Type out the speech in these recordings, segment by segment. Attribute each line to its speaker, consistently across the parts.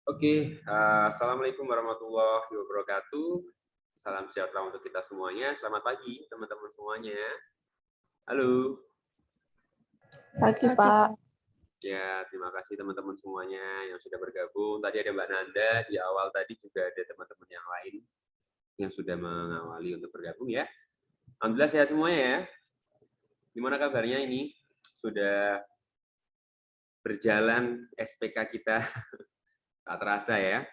Speaker 1: Oke, assalamualaikum warahmatullahi wabarakatuh. Salam sejahtera untuk kita semuanya. Selamat pagi, teman-teman semuanya. Halo.
Speaker 2: Pagi, Pak.
Speaker 1: Ya, terima kasih teman-teman semuanya yang sudah bergabung. Tadi ada Mbak Nanda, di awal tadi juga ada teman-teman yang lain yang sudah mengawali untuk bergabung ya. Alhamdulillah sehat semuanya ya. Gimana kabarnya ini? Sudah berjalan SPK kita tak terasa ya.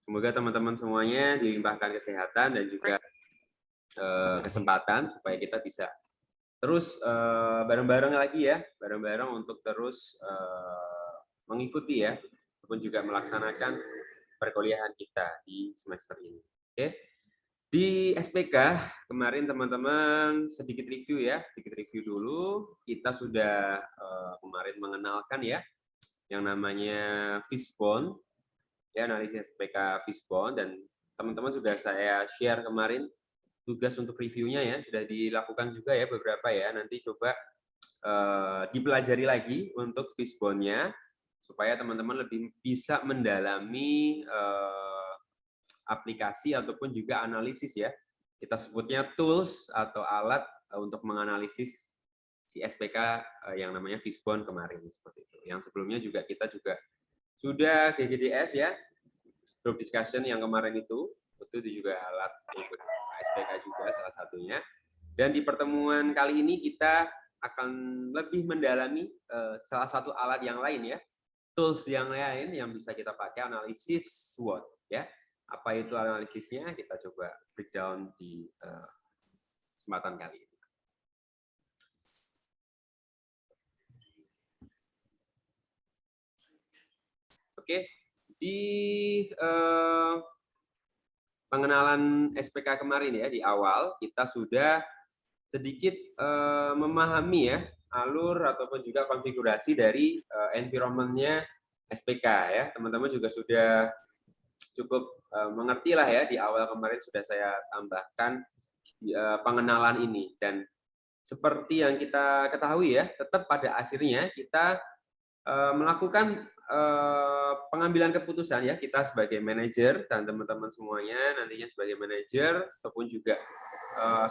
Speaker 1: Semoga teman-teman semuanya dilimpahkan kesehatan dan juga kesempatan supaya kita bisa terus bareng-bareng lagi ya, bareng-bareng untuk terus mengikuti ya, ataupun juga melaksanakan perkuliahan kita di semester ini. Oke, di SPK kemarin teman-teman sedikit review ya, sedikit review dulu. Kita sudah kemarin mengenalkan ya, yang namanya Fishbone, ya analisis SPK Fishbone, dan teman-teman sudah saya share kemarin tugas untuk reviewnya ya, sudah dilakukan juga ya beberapa ya. Nanti coba dipelajari lagi untuk fishbone-nya supaya teman-teman lebih bisa mendalami aplikasi ataupun juga analisis ya. Kita sebutnya tools atau alat untuk menganalisis si SPK yang namanya fishbone kemarin seperti itu. Yang sebelumnya juga kita juga sudah GGDS ya, group discussion yang kemarin itu juga alat untuk SPK juga salah satunya. Dan di pertemuan kali ini kita akan lebih mendalami salah satu alat yang lain ya, tools yang lain yang bisa kita pakai analisis SWOT ya. Apa itu analisisnya? Kita coba breakdown di kesempatan kali ini. Oke, di pengenalan SPK kemarin ya, di awal kita sudah sedikit memahami ya alur ataupun juga konfigurasi dari environment-nya SPK ya. Teman-teman juga sudah cukup mengerti lah ya, di awal kemarin sudah saya tambahkan pengenalan ini. Dan seperti yang kita ketahui ya, tetap pada akhirnya kita melakukan pengambilan keputusan ya, kita sebagai manajer dan teman-teman semuanya nantinya sebagai manajer ataupun juga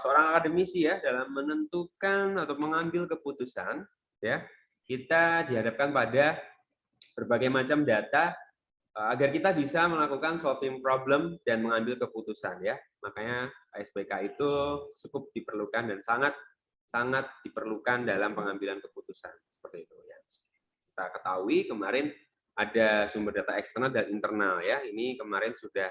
Speaker 1: seorang akademisi ya, dalam menentukan atau mengambil keputusan ya, kita dihadapkan pada berbagai macam data agar kita bisa melakukan solving problem dan mengambil keputusan ya. Makanya SPK itu cukup diperlukan dan sangat diperlukan dalam pengambilan keputusan seperti itu ya. Kita ketahui kemarin ada sumber data eksternal dan internal ya. Ini kemarin sudah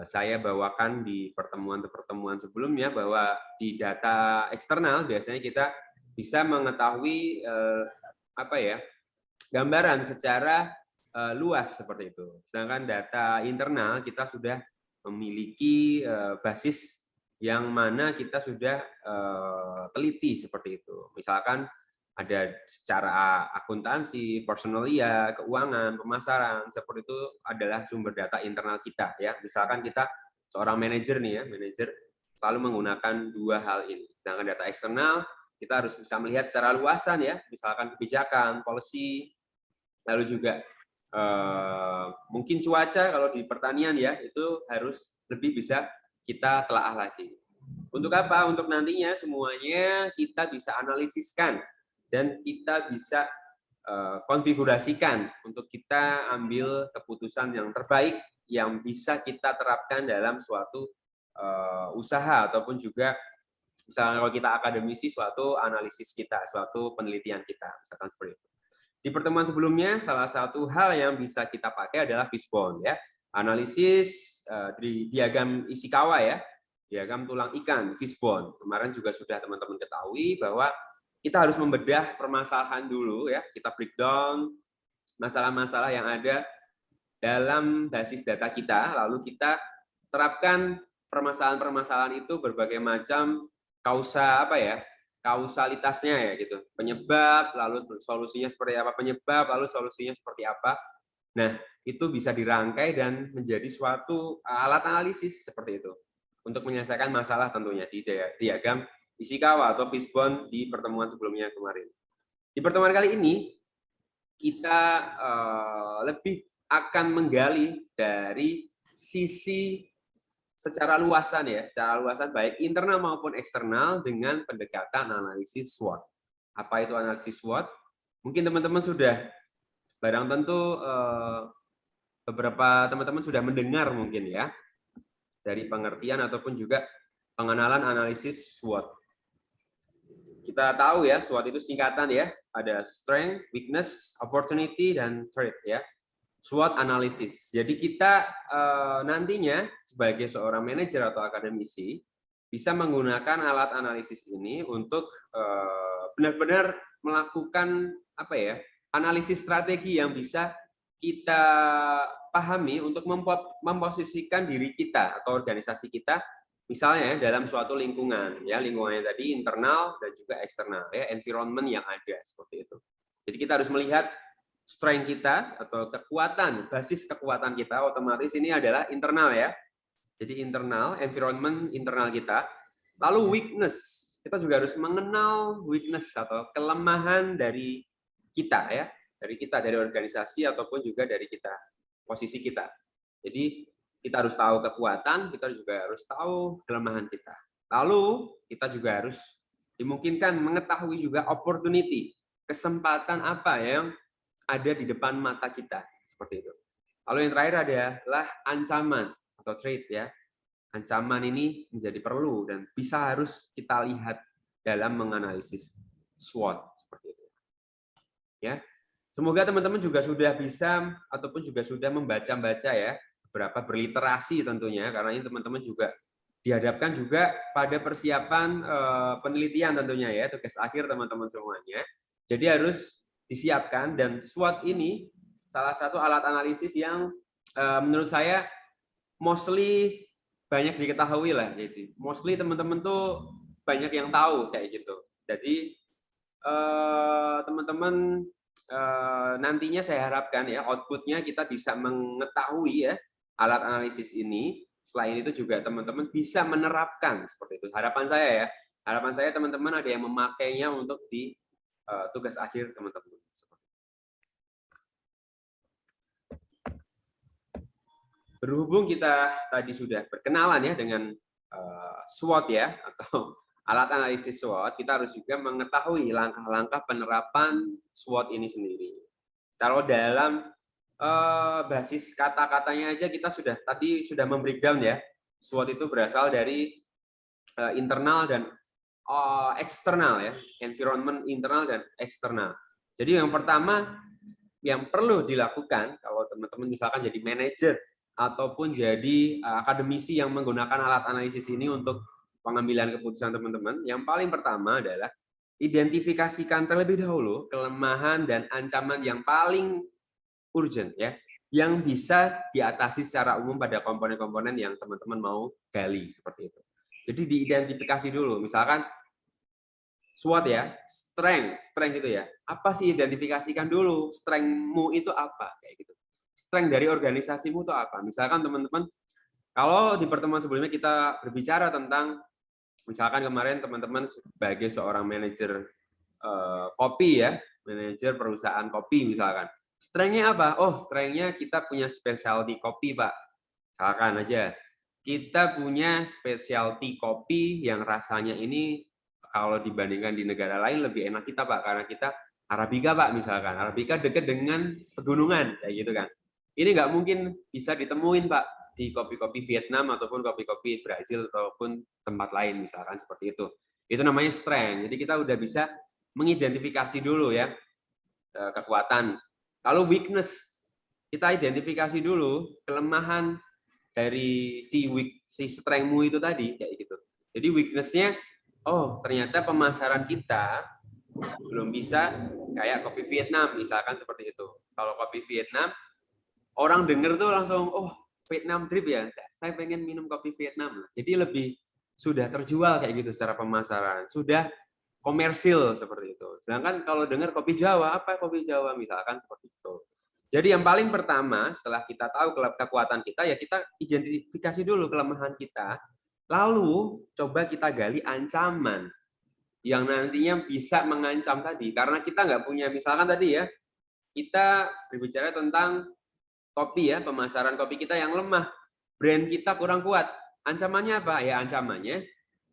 Speaker 1: saya bawakan di pertemuan sebelumnya, bahwa di data eksternal biasanya kita bisa mengetahui apa ya, gambaran secara luas seperti itu. Sedangkan data internal kita sudah memiliki basis yang mana kita sudah teliti seperti itu. Misalkan ada secara akuntansi, personalia, keuangan, pemasaran, seperti itu adalah sumber data internal kita ya. Misalkan kita seorang manajer nih ya, manajer selalu menggunakan dua hal ini. Sedangkan data eksternal kita harus bisa melihat secara luasan ya, misalkan kebijakan, policy, lalu juga mungkin cuaca kalau di pertanian ya, itu harus lebih bisa kita telaah lagi. Untuk apa? Untuk nantinya semuanya kita bisa analisiskan dan kita bisa konfigurasikan untuk kita ambil keputusan yang terbaik yang bisa kita terapkan dalam suatu usaha ataupun juga misalnya kalau kita akademisi suatu analisis kita, suatu penelitian kita, misalkan seperti itu. Di pertemuan sebelumnya, salah satu hal yang bisa kita pakai adalah fishbone ya, analisis di diagram Ishikawa ya, diagram tulang ikan fishbone. Kemarin juga sudah teman-teman ketahui bahwa kita harus membedah permasalahan dulu ya, kita breakdown masalah-masalah yang ada dalam basis data kita, lalu kita terapkan permasalahan-permasalahan itu berbagai macam kausalitasnya ya gitu, penyebab, lalu solusinya seperti apa, penyebab, lalu solusinya seperti apa. Nah, itu bisa dirangkai dan menjadi suatu alat analisis seperti itu untuk menyelesaikan masalah tentunya di diagram Ishikawa atau fishbone di pertemuan sebelumnya kemarin. Di pertemuan kali ini kita lebih akan menggali dari sisi secara luasan ya, secara luasan baik internal maupun eksternal dengan pendekatan analisis SWOT. Apa itu analisis SWOT? Mungkin teman-teman sudah barang tentu beberapa teman-teman sudah mendengar mungkin ya dari pengertian ataupun juga pengenalan analisis SWOT. Kita tahu ya, SWOT itu singkatan ya, ada strength, weakness, opportunity, dan threat ya. SWOT analisis. Jadi kita nantinya sebagai seorang manajer atau akademisi bisa menggunakan alat analisis ini untuk benar-benar melakukan apa ya, analisis strategi yang bisa kita pahami untuk memposisikan diri kita atau organisasi kita misalnya dalam suatu lingkungan ya, lingkungannya tadi internal dan juga eksternal ya, environment yang ada seperti itu. Jadi kita harus melihat strength kita atau kekuatan, basis kekuatan kita otomatis ini adalah internal ya. Jadi internal, environment internal kita. Lalu weakness, kita juga harus mengenal weakness atau kelemahan dari kita ya, dari organisasi ataupun juga dari kita, posisi kita. Jadi kita harus tahu kekuatan, kita juga harus tahu kelemahan kita. Lalu kita juga harus dimungkinkan mengetahui juga opportunity, kesempatan apa yang ada di depan mata kita, seperti itu. Lalu yang terakhir adalah ancaman atau threat ya. Ancaman ini menjadi perlu dan bisa harus kita lihat dalam menganalisis SWOT seperti itu. Ya. Semoga teman-teman juga sudah bisa ataupun juga sudah membaca-baca ya, beberapa berliterasi tentunya, karena ini teman-teman juga dihadapkan juga pada persiapan penelitian tentunya ya, tugas akhir teman-teman semuanya. Jadi harus disiapkan, dan SWOT ini salah satu alat analisis yang menurut saya mostly banyak diketahui lah. Jadi mostly teman-teman tuh banyak yang tahu kayak gitu. Jadi teman-teman nantinya saya harapkan ya outputnya kita bisa mengetahui ya alat analisis ini. Selain itu juga teman-teman bisa menerapkan seperti itu. Harapan saya ya, harapan saya teman-teman ada yang memakainya untuk di tugas akhir teman-teman. Berhubung kita tadi sudah berkenalan ya dengan SWOT ya, atau alat analisis SWOT, kita harus juga mengetahui langkah-langkah penerapan SWOT ini sendiri. Kalau dalam basis kata-katanya aja kita tadi sudah membreakdown ya, SWOT itu berasal dari internal dan eksternal ya, environment internal dan eksternal. Jadi yang pertama yang perlu dilakukan kalau teman-teman misalkan jadi manajer ataupun jadi akademisi yang menggunakan alat analisis ini untuk pengambilan keputusan teman-teman, yang paling pertama adalah identifikasikan terlebih dahulu kelemahan dan ancaman yang paling urgent ya, yang bisa diatasi secara umum pada komponen-komponen yang teman-teman mau gali seperti itu. Jadi diidentifikasi dulu, misalkan SWOT ya, strength itu ya. Apa sih, identifikasikan dulu strength-mu itu apa kayak gitu. Strength dari organisasimu itu apa? Misalkan teman-teman, kalau di pertemuan sebelumnya kita berbicara tentang, misalkan kemarin teman-teman sebagai seorang manajer kopi ya, manajer perusahaan kopi misalkan. Strength-nya apa? Oh, strength-nya kita punya specialty kopi, Pak. Misalkan aja, kita punya specialty kopi yang rasanya ini kalau dibandingkan di negara lain lebih enak kita, Pak, karena kita Arabica, Pak, misalkan. Arabica dekat dengan pegunungan, kayak gitu kan. Ini nggak mungkin bisa ditemuin, Pak, di kopi-kopi Vietnam ataupun kopi-kopi Brazil ataupun tempat lain, misalkan seperti itu. Itu namanya strength. Jadi kita udah bisa mengidentifikasi dulu ya kekuatan. Lalu weakness, kita identifikasi dulu kelemahan dari si strength-mu itu tadi, kayak gitu. Jadi weakness-nya, oh ternyata pemasaran kita belum bisa kayak kopi Vietnam misalkan seperti itu. Kalau kopi Vietnam orang denger tuh langsung, oh Vietnam drip ya, saya pengen minum kopi Vietnam. Jadi lebih sudah terjual kayak gitu secara pemasaran, sudah komersil seperti itu. Sedangkan kalau dengar kopi Jawa, apa kopi Jawa misalkan seperti itu. Jadi yang paling pertama setelah kita tahu kekuatan kita, ya kita identifikasi dulu kelemahan kita. Lalu coba kita gali ancaman yang nantinya bisa mengancam tadi. Karena kita nggak punya, misalkan tadi ya, kita berbicara tentang kopi ya, pemasaran kopi kita yang lemah, brand kita kurang kuat. Ancamannya apa? Ya ancamannya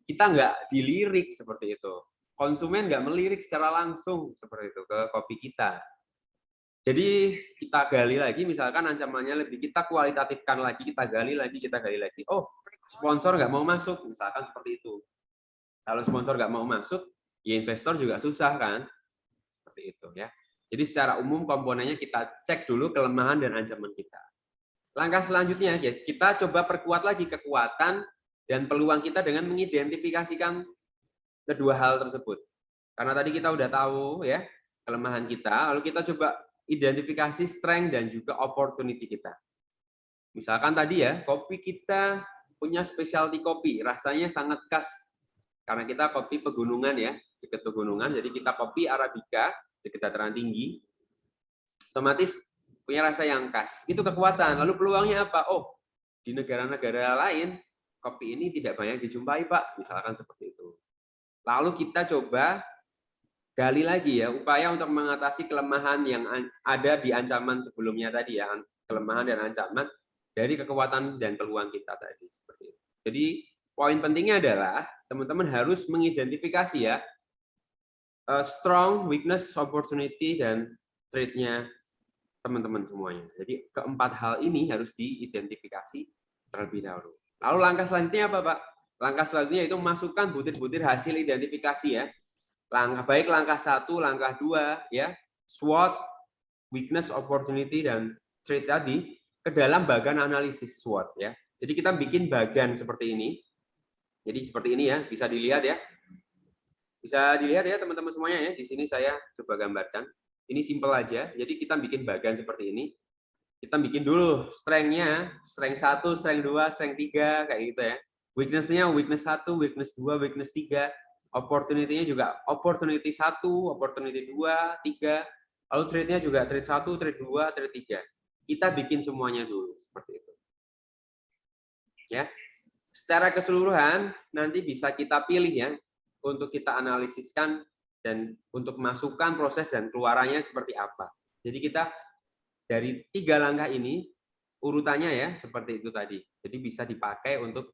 Speaker 1: kita nggak dilirik seperti itu. Konsumen nggak melirik secara langsung seperti itu ke kopi kita. Jadi kita gali lagi, misalkan ancamannya lebih, kita kualitatifkan lagi, kita gali lagi. Oh, sponsor nggak mau masuk, misalkan seperti itu. Kalau sponsor nggak mau masuk, ya investor juga susah kan, seperti itu ya. Jadi secara umum komponennya kita cek dulu kelemahan dan ancaman kita. Langkah selanjutnya, ya, kita coba perkuat lagi kekuatan dan peluang kita dengan mengidentifikasikan kedua hal tersebut. Karena tadi kita udah tahu ya kelemahan kita, lalu kita coba identifikasi strength dan juga opportunity kita. Misalkan tadi ya, kopi kita punya specialty kopi, rasanya sangat khas. Karena kita kopi pegunungan ya, dekat pegunungan, jadi kita kopi Arabica, dekat dataran tinggi, otomatis punya rasa yang khas. Itu kekuatan. Lalu peluangnya apa? Oh, di negara-negara lain, kopi ini tidak banyak dijumpai, Pak. Misalkan seperti itu. Lalu kita coba gali lagi ya, upaya untuk mengatasi kelemahan yang ada di ancaman sebelumnya tadi ya, kelemahan dan ancaman dari kekuatan dan peluang kita tadi seperti itu. Jadi poin pentingnya adalah teman-teman harus mengidentifikasi ya strong, weakness, opportunity dan threat-nya teman-teman semuanya. Jadi keempat hal ini harus diidentifikasi terlebih dahulu. Lalu langkah selanjutnya apa, Pak? Langkah selanjutnya itu masukkan butir-butir hasil identifikasi ya. Langkah 1, langkah 2 ya, SWOT, weakness, opportunity dan threat tadi ke dalam bagan analisis SWOT ya. Jadi kita bikin bagan seperti ini. Jadi seperti ini ya, bisa dilihat ya. Bisa dilihat ya teman-teman semuanya ya. Di sini saya coba gambarkan. Ini simple aja. Jadi kita bikin bagan seperti ini. Kita bikin dulu strength-nya, strength 1, strength 2, strength 3 kayak gitu ya. Weakness-nya weakness 1, weakness 2, weakness 3. Opportunity-nya juga opportunity 1, opportunity 2, 3. Lalu trade-nya juga trade 1, trade 2, trade 3. Kita bikin semuanya dulu seperti itu. Ya. Secara keseluruhan nanti bisa kita pilih ya untuk kita analisiskan dan untuk masukkan proses dan keluarannya seperti apa. Jadi kita dari 3 langkah ini urutannya ya seperti itu tadi. Jadi bisa dipakai untuk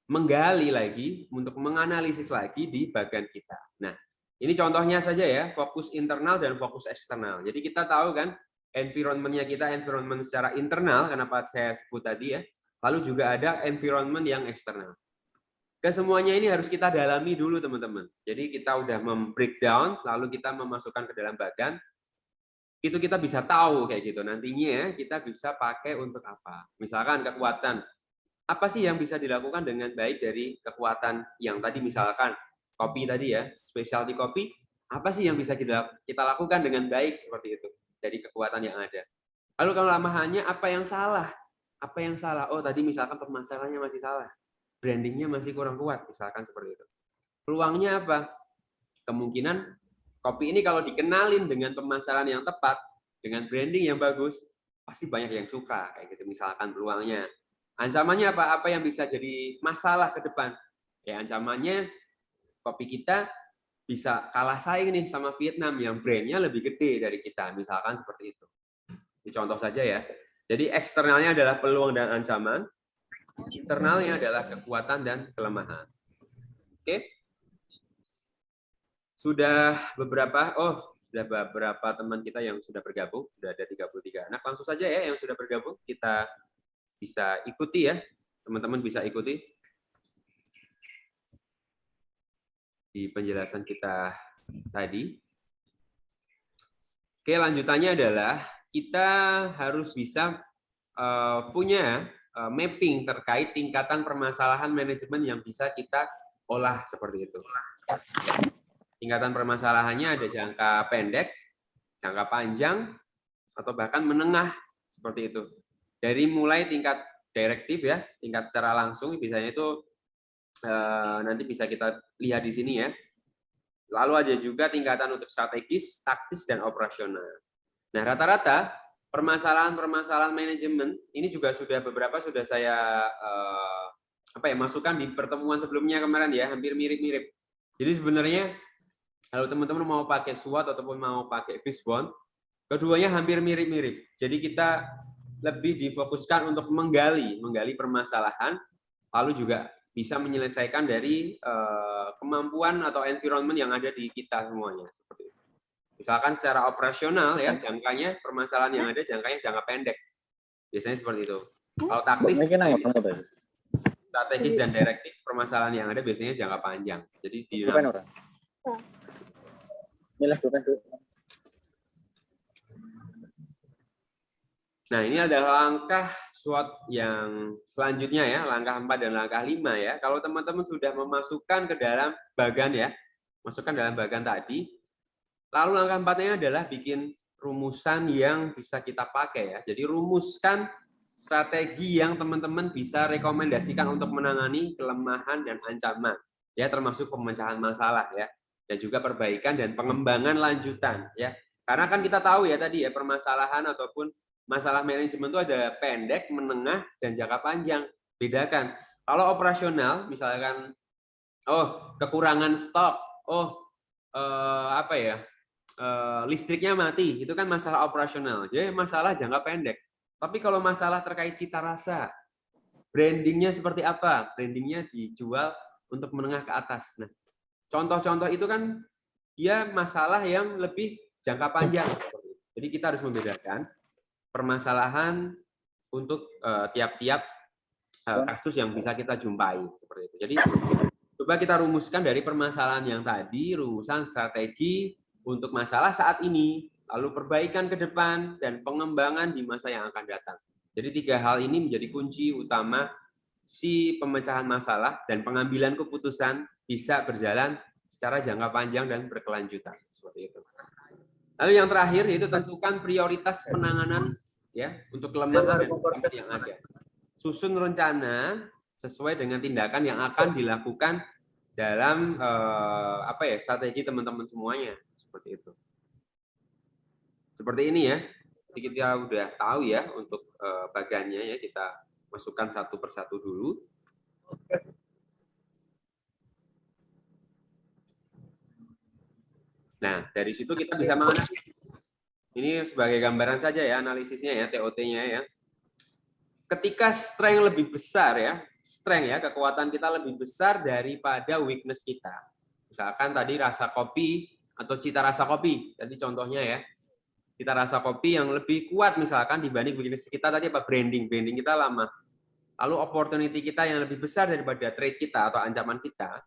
Speaker 1: menggali lagi, untuk menganalisis lagi di bagian kita. Nah, ini contohnya saja ya, fokus internal dan fokus eksternal. Jadi kita tahu kan, environment-nya kita, environment secara internal, kenapa saya sebut tadi ya, lalu juga ada environment yang eksternal. Kesemuanya ini harus kita dalami dulu teman-teman. Jadi kita udah breakdown, lalu kita memasukkan ke dalam bagian, itu kita bisa tahu kayak gitu. Nantinya kita bisa pakai untuk apa. Misalkan kekuatan, apa sih yang bisa dilakukan dengan baik dari kekuatan yang tadi misalkan kopi tadi ya, specialty kopi, apa sih yang bisa kita lakukan dengan baik seperti itu dari kekuatan yang ada. Lalu kalau kelemahannya apa yang salah? Apa yang salah? Oh tadi misalkan pemasarannya masih salah, brandingnya masih kurang kuat, misalkan seperti itu. Peluangnya apa? Kemungkinan kopi ini kalau dikenalin dengan pemasaran yang tepat, dengan branding yang bagus, pasti banyak yang suka kayak gitu misalkan peluangnya. Ancamannya apa? Apa yang bisa jadi masalah ke depan? Ya ancamannya kopi kita bisa kalah saing nih sama Vietnam yang brandnya lebih gede dari kita, misalkan seperti itu. Ini contoh saja ya. Jadi eksternalnya adalah peluang dan ancaman, internalnya adalah kekuatan dan kelemahan. Oke? Sudah beberapa teman kita yang sudah bergabung, sudah ada 33 anak. Langsung saja ya yang sudah bergabung, kita bisa ikuti ya, teman-teman bisa ikuti di penjelasan kita tadi. Oke, lanjutannya adalah kita harus bisa punya mapping terkait tingkatan permasalahan manajemen yang bisa kita olah seperti itu. Tingkatan permasalahannya ada jangka pendek, jangka panjang, atau bahkan menengah seperti itu. Dari mulai tingkat direktif ya, tingkat secara langsung biasanya itu nanti bisa kita lihat di sini ya. Lalu ada juga tingkatan untuk strategis, taktis dan operasional. Nah, rata-rata permasalahan-permasalahan manajemen ini juga beberapa sudah saya masukkan di pertemuan sebelumnya kemarin ya, hampir mirip-mirip. Jadi sebenarnya kalau teman-teman mau pakai SWOT ataupun mau pakai fishbone, Keduanya hampir mirip-mirip. Jadi kita lebih difokuskan untuk menggali permasalahan, lalu juga bisa menyelesaikan dari kemampuan atau environment yang ada di kita semuanya. Seperti itu. Misalkan secara operasional ya, jangkanya permasalahan yang ada jangkanya jangka pendek. Biasanya seperti itu. Kalau taktis, strategis dan direktif, permasalahan yang ada biasanya jangka panjang. Jadi dinamis. Nah, ini adalah langkah SWOT yang selanjutnya ya, langkah 4 dan langkah 5 ya. Kalau teman-teman sudah memasukkan ke dalam bagan ya, masukkan dalam bagan tadi, lalu langkah 4-nya adalah bikin rumusan yang bisa kita pakai ya. Jadi rumuskan strategi yang teman-teman bisa rekomendasikan untuk menangani kelemahan dan ancaman ya, termasuk pemecahan masalah ya, dan juga perbaikan dan pengembangan lanjutan ya. Karena kan kita tahu ya tadi ya, permasalahan ataupun masalah manajemen itu ada pendek, menengah, dan jangka panjang. Bedakan. Kalau operasional, misalkan, kekurangan stok, listriknya mati, itu kan masalah operasional. Jadi masalah jangka pendek. Tapi kalau masalah terkait cita rasa, brandingnya seperti apa? Brandingnya dijual untuk menengah ke atas. Nah, contoh-contoh itu kan dia masalah yang lebih jangka panjang. Jadi kita harus membedakan permasalahan untuk tiap-tiap kasus yang bisa kita jumpai seperti itu. Jadi coba kita rumuskan dari permasalahan yang tadi, rumusan strategi untuk masalah saat ini, lalu perbaikan ke depan dan pengembangan di masa yang akan datang. Jadi 3 hal ini menjadi kunci utama si pemecahan masalah dan pengambilan keputusan bisa berjalan secara jangka panjang dan berkelanjutan seperti itu. Lalu yang terakhir yaitu tentukan prioritas penanganan ya untuk kelemahan dan kekurangan yang ada. Susun rencana sesuai dengan tindakan yang akan dilakukan dalam strategi teman-teman semuanya seperti itu. Seperti ini ya. Jadi kita udah tahu ya untuk bagannya ya, kita masukkan satu persatu dulu. Nah, dari situ kita bisa menganalisis. Ini sebagai gambaran saja ya, analisisnya ya, TOT-nya ya. Ketika strength lebih besar ya, kekuatan kita lebih besar daripada weakness kita. Misalkan tadi rasa kopi atau cita rasa kopi, tadi contohnya ya. Cita rasa kopi yang lebih kuat misalkan dibanding weakness kita tadi apa? Branding kita lama. Lalu opportunity kita yang lebih besar daripada trade kita atau ancaman kita.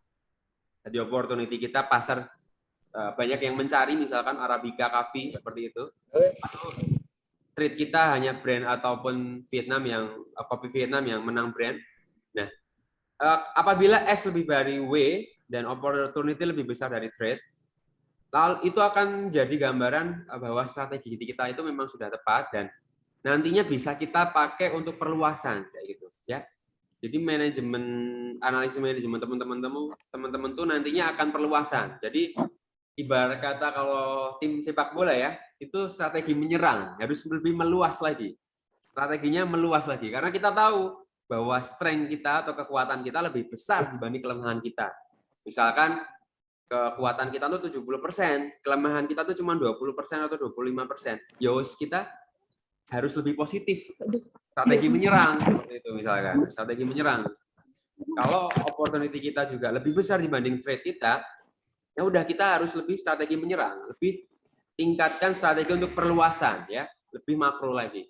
Speaker 1: Jadi opportunity kita pasar banyak yang mencari misalkan Arabica Coffee seperti itu. Trade kita hanya brand ataupun kopi Vietnam yang menang brand. Nah, apabila S lebih dari W dan opportunity lebih besar dari trade, lalu itu akan jadi gambaran bahwa strategi kita itu memang sudah tepat dan nantinya bisa kita pakai untuk perluasan kayak gitu ya. Jadi analisis manajemen teman-teman tuh nantinya akan perluasan. Jadi ibarat kata kalau tim sepak bola ya, itu strategi menyerang harus lebih meluas lagi. Strateginya meluas lagi karena kita tahu bahwa strength kita atau kekuatan kita lebih besar dibanding kelemahan kita. Misalkan kekuatan kita tuh 70%, kelemahan kita tuh cuma 20% atau 25%. Yos kita harus lebih positif. Strategi menyerang seperti itu misalkan. Strategi menyerang. Kalau opportunity kita juga lebih besar dibanding trade kita, ya udah kita harus lebih strategi menyerang, lebih tingkatkan strategi untuk perluasan ya, lebih makro lagi.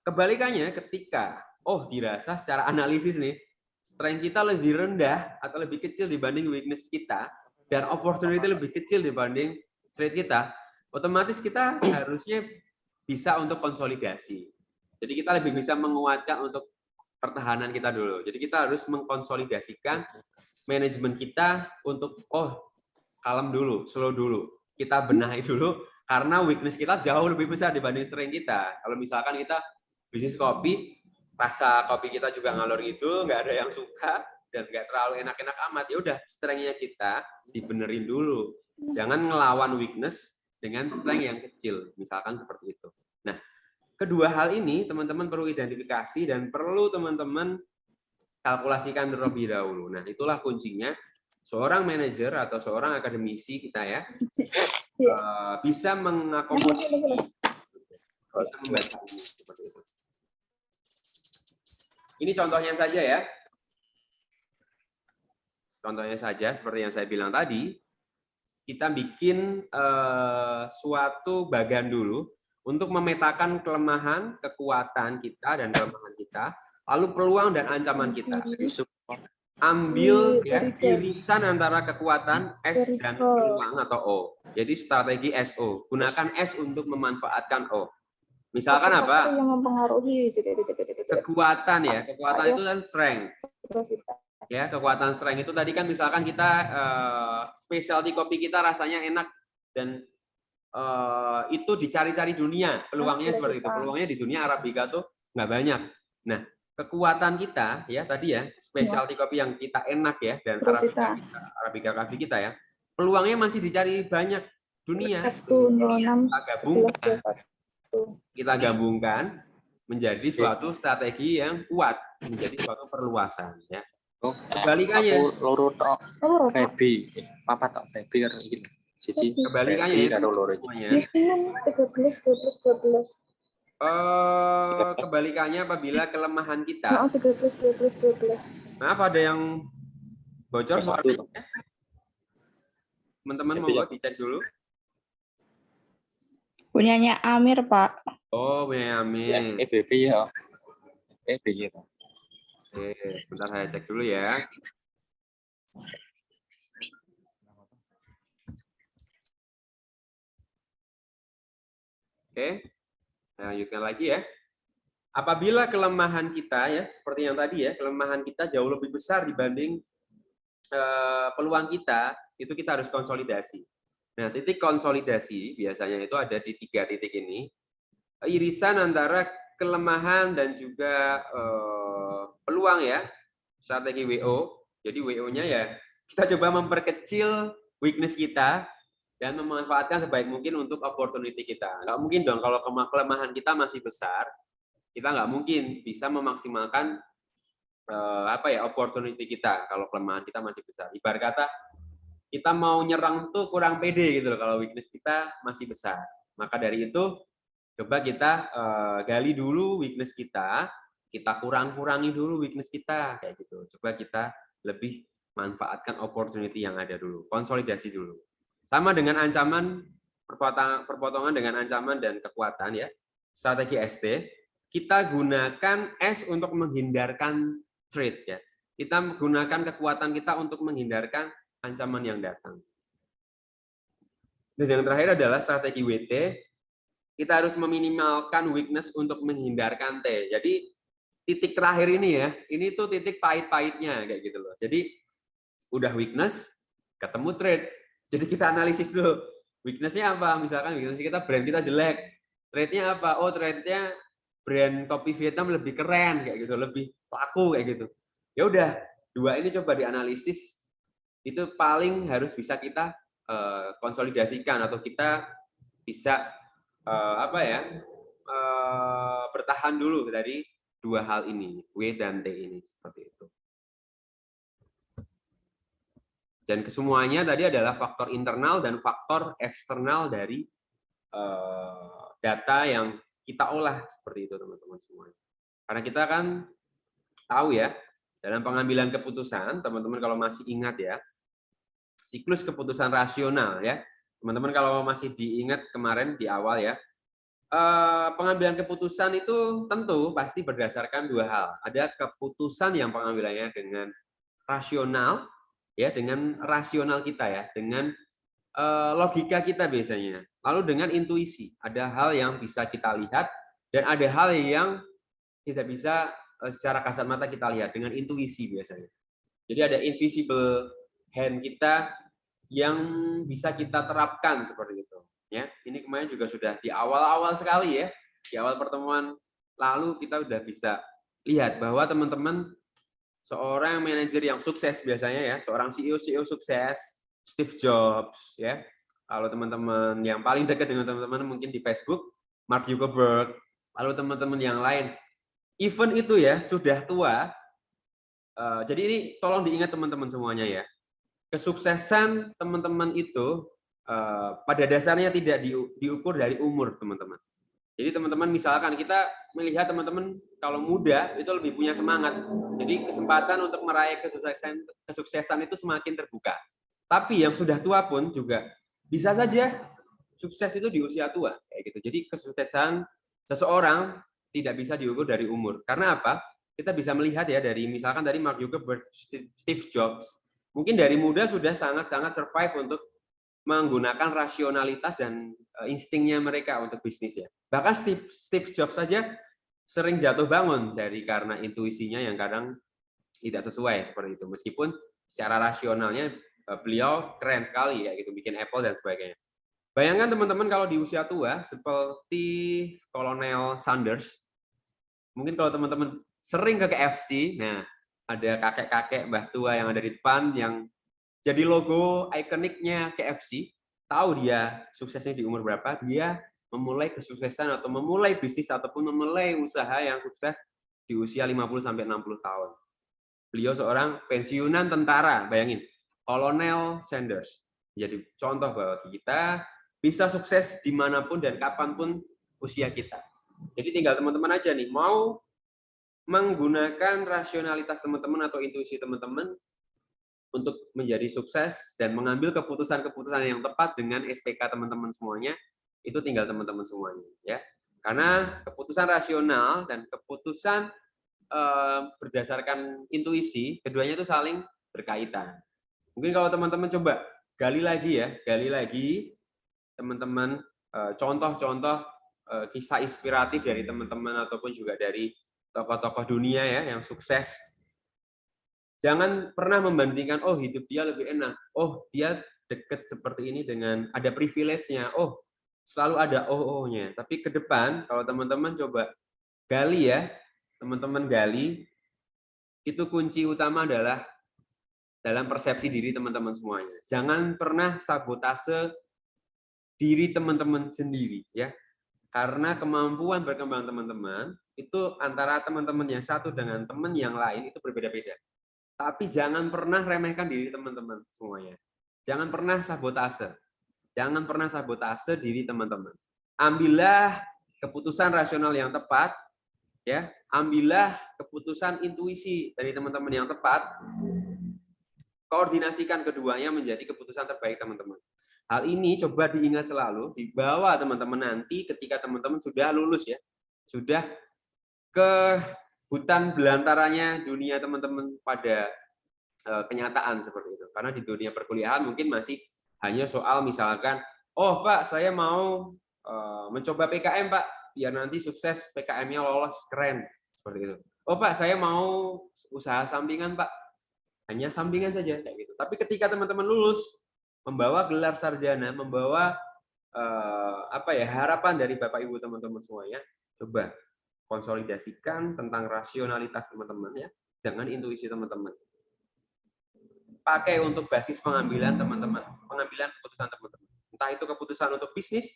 Speaker 1: Kebalikannya ketika dirasa secara analisis nih, strength kita lebih rendah atau lebih kecil dibanding weakness kita dan opportunity lebih kecil dibanding trade kita, otomatis kita harusnya bisa untuk konsolidasi. Jadi kita lebih bisa menguatkan untuk pertahanan kita dulu. Jadi kita harus mengkonsolidasikan manajemen kita untuk kalem dulu, slow dulu. Kita benahi dulu karena weakness kita jauh lebih besar dibanding strength kita. Kalau misalkan kita bisnis kopi, rasa kopi kita juga ngalor gitu, nggak ada yang suka dan nggak terlalu enak-enak amat, ya udah strength-nya kita dibenerin dulu. Jangan ngelawan weakness dengan strength yang kecil, misalkan seperti itu. Nah, kedua hal ini teman-teman perlu identifikasi dan perlu teman-teman kalkulasikan terlebih dahulu. Nah, itulah kuncinya. Seorang manajer atau seorang akademisi kita ya bisa mengakomodasi bisa membaca ini seperti itu. Ini contohnya saja ya. Contohnya saja seperti yang saya bilang tadi, kita bikin suatu bagan dulu untuk memetakan kelemahan, kekuatan kita dan kelemahan kita, lalu peluang dan ancaman kita. Ambil ya irisan antara kekuatan S dan peluang atau O. Jadi strategi SO. Gunakan S untuk memanfaatkan O. Misalkan apa?
Speaker 3: Yang mempengaruhi
Speaker 1: kekuatan ya. Kekuatan itu kan strength. Ya, kekuatan strength itu tadi kan misalkan kita specialty kopi kita rasanya enak dan itu dicari-cari dunia. Peluangnya seperti itu. Peluangnya di dunia Arabica tuh nggak banyak. Nah, kekuatan kita ya tadi ya specialty kopi yang kita enak ya dan Arabica coffee kita ya peluangnya masih dicari banyak dunia. Kita gabungkan menjadi suatu strategi yang kuat, menjadi suatu perluasan ya. Kebalikannya kebalikannya apabila kelemahan kita. Maaf ada yang bocor suaranya. Teman-teman mau dicek dulu.
Speaker 2: Punyanya Amir, Pak.
Speaker 1: Oh, punya Amir.
Speaker 4: EBB ya. EBB ya.
Speaker 1: Oke, sebentar saya cek dulu ya. Oke, saya lanjutkan lagi ya. Apabila kelemahan kita ya, seperti yang tadi ya, kelemahan kita jauh lebih besar dibanding peluang kita, itu kita harus konsolidasi. Nah, titik konsolidasi biasanya itu ada di 3 titik ini. Irisan antara kelemahan dan juga peluang ya, strategi WO. Jadi WO-nya ya kita coba memperkecil weakness kita dan memanfaatkan sebaik mungkin untuk opportunity kita. Nggak mungkin dong kalau kelemahan kita masih besar, kita nggak mungkin bisa memaksimalkan opportunity kita kalau kelemahan kita masih besar. Ibarat kata kita mau nyerang tuh kurang pede gitu loh kalau weakness kita masih besar. Maka dari itu coba kita gali dulu weakness kita kurangi dulu weakness kita kayak gitu. Coba kita lebih manfaatkan opportunity yang ada dulu, konsolidasi dulu. Sama dengan ancaman perpotongan dengan ancaman dan kekuatan ya. Strategi ST, kita gunakan S untuk menghindarkan trade ya. Kita menggunakan kekuatan kita untuk menghindarkan ancaman yang datang. Dan yang terakhir adalah strategi WT, kita harus meminimalkan weakness untuk menghindarkan T. Jadi titik terakhir ini ya, ini tuh titik pahit-pahitnya kayak gitu loh. Jadi udah weakness, ketemu trade. Jadi kita analisis dulu, weakness-nya apa? Misalkan weakness kita brand kita jelek, trade-nya apa? Oh, trade-nya brand kopi Vietnam lebih keren kayak gitu, lebih laku kayak gitu. Ya udah, 2 ini coba dianalisis. Itu paling harus bisa kita konsolidasikan atau kita bisa bertahan dulu dari 2 hal ini, W dan T ini seperti itu. Dan kesemuanya tadi adalah faktor internal dan faktor eksternal dari data yang kita olah seperti itu teman-teman semuanya. Karena kita kan tahu ya, dalam pengambilan keputusan, teman-teman kalau masih ingat ya, siklus keputusan rasional ya, teman-teman kalau masih diingat kemarin di awal ya, pengambilan keputusan itu tentu pasti berdasarkan 2 hal. Ada keputusan yang pengambilannya dengan rasional, ya dengan rasional kita ya, dengan logika kita biasanya. Lalu dengan intuisi, ada hal yang bisa kita lihat dan ada hal yang tidak bisa secara kasat mata kita lihat dengan intuisi biasanya. Jadi ada invisible hand kita yang bisa kita terapkan seperti itu. Ya, ini kemarin juga sudah di awal-awal sekali ya, di awal pertemuan lalu kita sudah bisa lihat bahwa teman-teman seorang manajer yang sukses biasanya ya, seorang CEO sukses, Steve Jobs ya. Kalau teman-teman yang paling dekat dengan teman-teman mungkin di Facebook, Mark Zuckerberg, lalu teman-teman yang lain, even itu ya sudah tua. Jadi ini tolong diingat teman-teman semuanya ya. Kesuksesan teman-teman itu pada dasarnya tidak diukur dari umur teman-teman. Jadi teman-teman misalkan kita melihat teman-teman kalau muda itu lebih punya semangat. Jadi kesempatan untuk meraih kesuksesan itu semakin terbuka. Tapi yang sudah tua pun juga bisa saja sukses itu di usia tua kayak gitu. Jadi kesuksesan seseorang tidak bisa diukur dari umur. Karena apa? Kita bisa melihat ya dari misalkan dari Mark Zuckerberg, Steve Jobs. Mungkin dari muda sudah sangat-sangat survive untuk menggunakan rasionalitas dan instingnya mereka untuk bisnis ya. Bahkan Steve Jobs saja sering jatuh bangun karena intuisinya yang kadang tidak sesuai seperti itu. Meskipun secara rasionalnya beliau keren sekali ya gitu, bikin Apple dan sebagainya. Bayangkan teman-teman kalau di usia tua seperti Kolonel Sanders, mungkin kalau teman-teman sering ke KFC, nah ada kakek-kakek mbah tua yang ada di depan yang jadi logo ikoniknya KFC, tahu dia suksesnya di umur berapa, dia memulai kesuksesan atau memulai bisnis ataupun memulai usaha yang sukses di usia 50 sampai 60 tahun. Beliau seorang pensiunan tentara, bayangin, Kolonel Sanders. Jadi contoh bahwa kita bisa sukses dimanapun dan kapanpun usia kita. Jadi tinggal teman-teman aja nih, mau menggunakan rasionalitas teman-teman atau intuisi teman-teman untuk menjadi sukses dan mengambil keputusan-keputusan yang tepat dengan SPK teman-teman semuanya, itu tinggal teman-teman semuanya ya. Karena keputusan rasional dan keputusan berdasarkan intuisi, keduanya itu saling berkaitan. Mungkin kalau teman-teman coba gali lagi teman-teman contoh-contoh kisah inspiratif dari teman-teman ataupun juga dari tokoh-tokoh dunia ya yang sukses. Jangan pernah membandingkan, oh hidup dia lebih enak, oh dia deket seperti ini dengan ada privilege-nya, oh selalu ada oh-nya. Tapi ke depan, kalau teman-teman coba gali ya, teman-teman gali, itu kunci utama adalah dalam persepsi diri teman-teman semuanya. Jangan pernah sabotase diri teman-teman sendiri ya. Karena kemampuan berkembang teman-teman, itu antara teman-teman yang satu dengan teman yang lain itu berbeda-beda. Tapi jangan pernah remehkan diri teman-teman semuanya. Jangan pernah sabotase. Jangan pernah sabotase diri teman-teman. Ambillah keputusan rasional yang tepat, ya. Ambillah keputusan intuisi dari teman-teman yang tepat. Koordinasikan keduanya menjadi keputusan terbaik teman-teman. Hal ini coba diingat selalu, dibawa teman-teman nanti ketika teman-teman sudah lulus ya. Sudah ke hutan belantaranya dunia teman-teman pada kenyataan seperti itu. Karena di dunia perkuliahan mungkin masih hanya soal misalkan, oh Pak, saya mau mencoba PKM Pak, biar nanti sukses PKM-nya lolos, keren. Seperti itu. Oh Pak, saya mau usaha sampingan Pak, hanya sampingan saja kayak gitu. Tapi ketika teman-teman lulus, membawa gelar sarjana, membawa harapan dari Bapak Ibu teman-teman semuanya, coba konsolidasikan tentang rasionalitas teman-teman ya dengan intuisi teman-teman. Pakai untuk basis pengambilan teman-teman, pengambilan keputusan teman-teman. Entah itu keputusan untuk bisnis,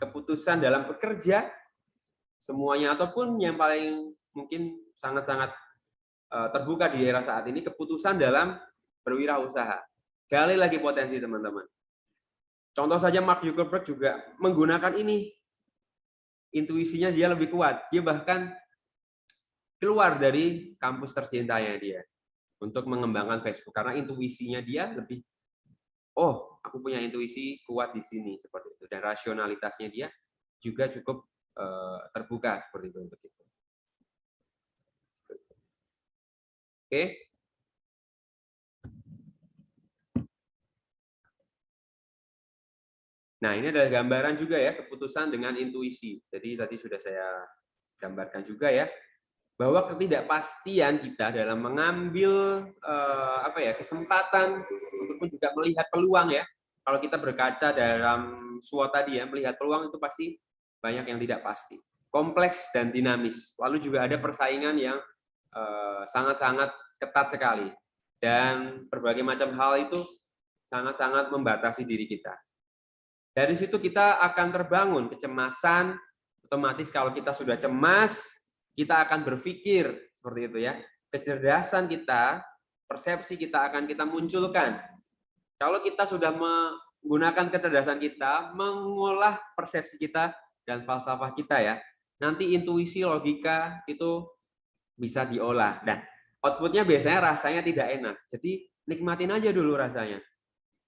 Speaker 1: keputusan dalam bekerja, semuanya ataupun yang paling mungkin sangat-sangat terbuka di era saat ini, keputusan dalam berwirausaha. Gali lagi potensi teman-teman. Contoh saja Mark Zuckerberg juga menggunakan ini. Intuisinya dia lebih kuat. Dia bahkan keluar dari kampus tercintanya dia untuk mengembangkan Facebook karena intuisinya dia lebih, oh aku punya intuisi kuat di sini seperti itu, dan rasionalitasnya dia juga cukup terbuka seperti itu untuk itu. Oke. Nah, ini adalah gambaran juga ya, keputusan dengan intuisi. Jadi tadi sudah saya gambarkan juga ya, bahwa ketidakpastian kita dalam mengambil kesempatan ataupun juga melihat peluang ya. Kalau kita berkaca dalam SWOT tadi ya, melihat peluang itu pasti banyak yang tidak pasti, kompleks dan dinamis. Lalu juga ada persaingan yang sangat-sangat ketat sekali, dan berbagai macam hal itu sangat-sangat membatasi diri kita. Dari situ kita akan terbangun kecemasan. Otomatis kalau kita sudah cemas, kita akan berpikir seperti itu ya. Kecerdasan kita, persepsi kita akan kita munculkan. Kalau kita sudah menggunakan kecerdasan kita, mengolah persepsi kita dan falsafah kita ya. Nanti intuisi, logika itu bisa diolah. Dan outputnya biasanya rasanya tidak enak. Jadi nikmatin aja dulu rasanya.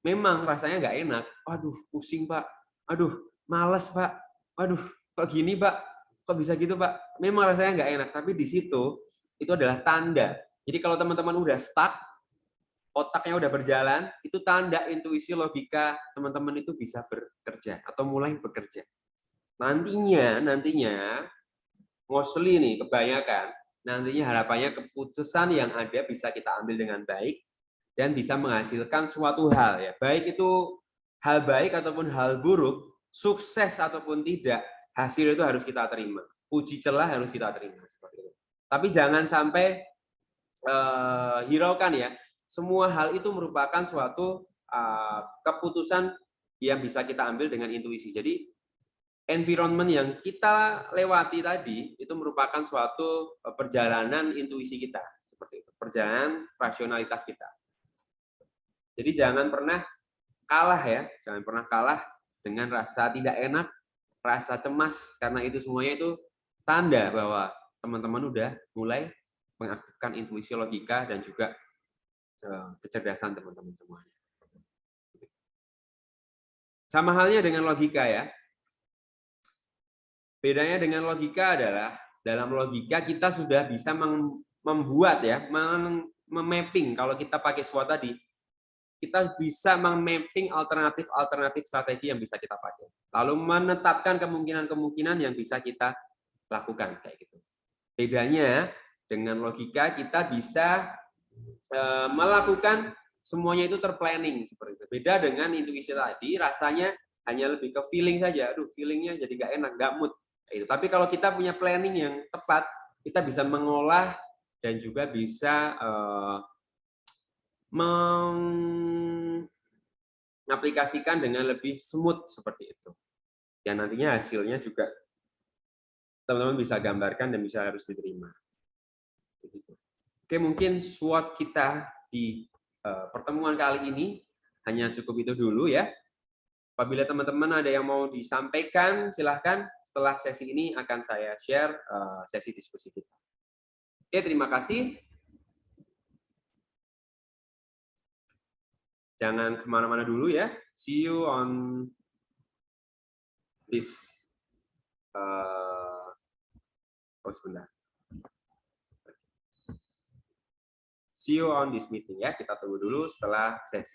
Speaker 1: Memang rasanya nggak enak. Aduh, pusing Pak. Aduh, males Pak. Aduh, kok gini Pak? Kok bisa gitu Pak? Memang rasanya nggak enak. Tapi di situ itu adalah tanda. Jadi kalau teman-teman udah stuck, otaknya udah berjalan, itu tanda intuisi logika teman-teman itu bisa bekerja atau mulai bekerja. Nantinya mostly nih kebanyakan, nantinya harapannya keputusan yang ada bisa kita ambil dengan baik dan bisa menghasilkan suatu hal ya. Baik itu hal baik ataupun hal buruk, sukses ataupun tidak, hasil itu harus kita terima. Puji celah harus kita terima seperti itu. Tapi jangan sampai hiraukan ya. Semua hal itu merupakan suatu keputusan yang bisa kita ambil dengan intuisi. Jadi environment yang kita lewati tadi itu merupakan suatu perjalanan intuisi kita, seperti itu. Perjalanan rasionalitas kita. Jadi jangan pernah kalah ya, jangan pernah kalah dengan rasa tidak enak, rasa cemas, karena itu semuanya itu tanda bahwa teman-teman udah mulai mengaktifkan intuisi logika dan juga kecerdasan teman-teman semuanya. Sama halnya dengan logika ya. Bedanya dengan logika adalah dalam logika kita sudah bisa membuat ya, memapping. Kalau kita pakai SWOT tadi, kita bisa memapping alternatif strategi yang bisa kita pakai. Lalu menetapkan kemungkinan-kemungkinan yang bisa kita lakukan kayak gitu. Bedanya dengan logika kita bisa melakukan semuanya itu terplanning seperti itu. Beda dengan intuisi tadi, rasanya hanya lebih ke feeling saja. Aduh, feelingnya jadi nggak enak, nggak mood. Itu. Tapi kalau kita punya planning yang tepat, kita bisa mengolah dan juga bisa mengaplikasikan dengan lebih smooth seperti itu. Dan nantinya hasilnya juga teman-teman bisa gambarkan dan bisa harus diterima. Oke, mungkin SWOT kita di pertemuan kali ini hanya cukup itu dulu ya. Apabila teman-teman ada yang mau disampaikan, silahkan. Setelah sesi ini akan saya share sesi diskusi kita. Oke, terima kasih. Jangan kemana-mana dulu ya. See you on this. Sebentar. See you on this meeting ya. Kita tunggu dulu setelah sesi